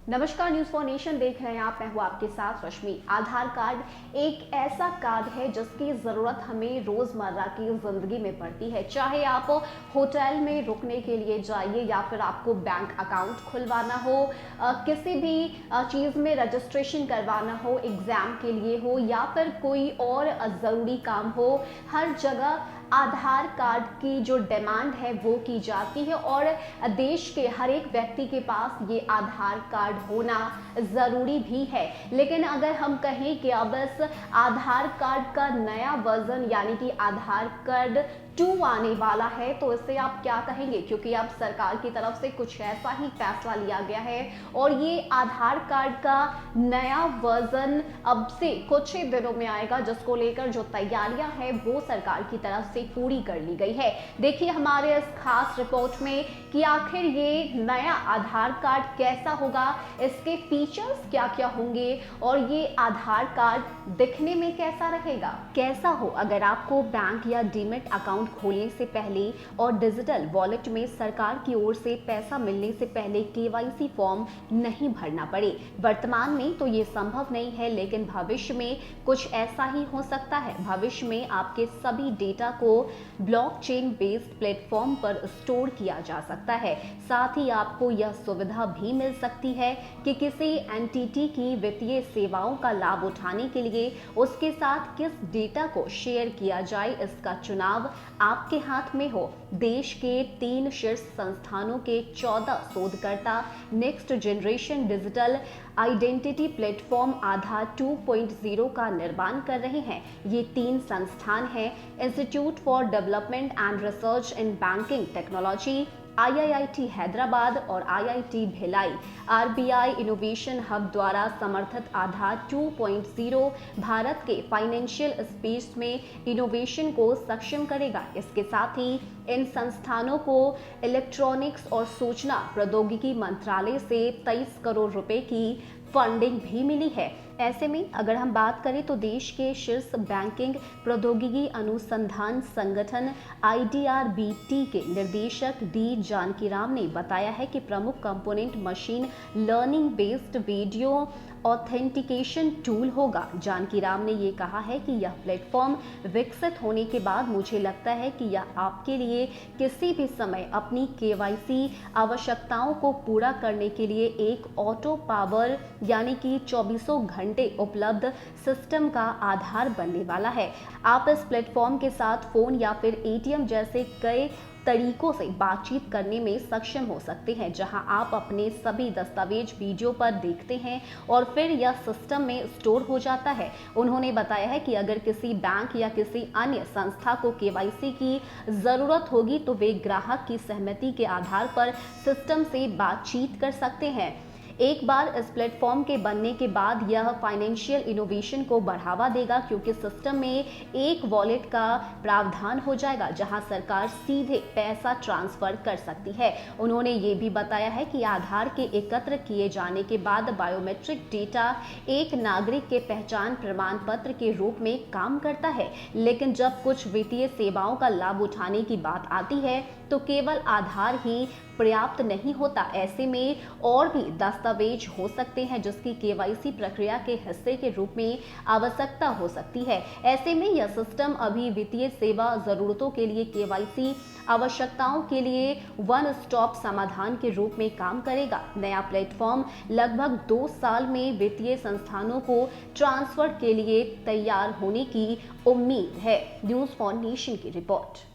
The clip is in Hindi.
नमस्कार, न्यूज फॉर नेशन देख रहे हैं आप। मैं हूं आपके साथ रश्मि। आधार कार्ड एक ऐसा कार्ड है जिसकी जरूरत हमें रोजमर्रा की जिंदगी में पड़ती है। चाहे आप होटल में रुकने के लिए जाइए या फिर आपको बैंक अकाउंट खुलवाना हो, किसी भी चीज में रजिस्ट्रेशन करवाना हो, एग्जाम के लिए हो या फिर कोई और जरूरी काम हो, हर जगह आधार कार्ड की जो डिमांड है वो की जाती है और देश के हर एक व्यक्ति के पास ये आधार कार्ड होना ज़रूरी भी है। लेकिन अगर हम कहें कि अब इस आधार कार्ड का नया वर्जन यानी कि आधार कार्ड 2 आने वाला है, तो इससे आप क्या कहेंगे? क्योंकि अब सरकार की तरफ से कुछ ऐसा ही फैसला लिया गया है और ये आधार कार्ड का नया वर्जन अब से कुछ ही दिनों में आएगा, जिसको लेकर जो तैयारियां हैं वो सरकार की तरफ से पूरी कर ली गई है। देखिए हमारे इस खास रिपोर्ट में कि आखिर ये नया आधार कार्ड कैसा होगा, इसके फीचर्स क्या क्या होंगे और ये आधार कार्ड दिखने में कैसा रहेगा। कैसा हो अगर आपको बैंक या डीमैट अकाउंट खोलने से पहले और डिजिटल वॉलेट में सरकार की ओर से पैसा मिलने से पहले केवाईसी फॉर्म नहीं भरना पड़े। वर्तमान में तो ये संभव नहीं है, लेकिन भविष्य में कुछ ऐसा ही हो सकता है। भविष्य में आपके सभी डेटा को ब्लॉकचेन बेस्ड प्लेटफॉर्म पर स्टोर किया जा सकता है। साथ ही आपको यह सुविधा भी मिल सकती है कि किसी एंटिटी की वित्तीय सेवाओं का लाभ उठाने के लिए उसके साथ किस डेटा को शेयर किया जाए, इसका चुनाव आपके हाथ में हो। देश के 3 शीर्ष संस्थानों के 14 शोधकर्ता next generation digital identity platform Aadhaar 2.0 का निर्माण कर रहे हैं। ये 3 संस्थान हैं: institute for development and research in banking technology, IIT Hyderabad और IIT Bhilai. RBI innovation hub द्वारा समर्थित आधार 2.0 भारत के फाइनेंशियल स्पेस में इनोवेशन को सक्षम करेगा। इसके साथ ही इन संस्थानों को इलेक्ट्रॉनिक्स और सूचना प्रौद्योगिकी मंत्रालय से 23 करोड़ रुपए की फंडिंग भी मिली है। ऐसे में अगर हम बात करें तो देश के शीर्ष बैंकिंग प्रौद्योगिकी अनुसंधान संगठन IDRBT के निर्देशक डी जानकीराम ने बताया है कि प्रमुख component machine learning based video authentication tool होगा। जानकीराम ने ये कहा है कि यह प्लेटफॉर्म विकसित होने के बाद मुझे लगता है कि यह आपके लिए किसी भी समय अपनी KYC आवश्यकताओं को पूरा करने के लिए एक ऑटो पावर यानी कि 24 घंटे उपलब्ध सिस्टम का आधार बनने वाला है। आप इस प्लेटफॉर्म के साथ फोन या फिर ATM जैसे कई तरीकों से बातचीत करने में सक्षम हो सकते हैं, जहां आप अपने सभी दस्तावेज वीडियो पर देखते हैं और फिर यह सिस्टम में स्टोर हो जाता है। उन्होंने बताया है कि अगर किसी बैंक या किसी अन्य संस्था को KYC की जरूरत होगी तो वे ग्राहक की सहमति के आधार पर सिस्टम से बातचीत कर सकते हैं। एक बार इस प्लेटफॉर्म के बनने के बाद यह फाइनेंशियल इनोवेशन को बढ़ावा देगा, क्योंकि सिस्टम में एक वॉलेट का प्रावधान हो जाएगा जहां सरकार सीधे पैसा ट्रांसफर कर सकती है। उन्होंने ये भी बताया है कि आधार के एकत्र किए जाने के बाद बायोमेट्रिक डेटा एक नागरिक के पहचान प्रमाण पत्र के रूप में काम करता है, लेकिन जब कुछ वित्तीय सेवाओं का लाभ उठाने की बात आती है तो केवल आधार ही पर्याप्त नहीं होता। ऐसे में और भी दस्तावेज हो सकते हैं जिसकी KYC प्रक्रिया के हिस्से के रूप में आवश्यकता हो सकती है। ऐसे में यह सिस्टम अभी वित्तीय सेवा जरूरतों के लिए KYC आवश्यकताओं के लिए वन स्टॉप समाधान के रूप में काम करेगा। नया प्लेटफॉर्म लगभग 2 साल में वित्तीय संस्थानों को ट्रांसफर के लिए तैयार होने की उम्मीद है। न्यूज फॉर नेशन की रिपोर्ट।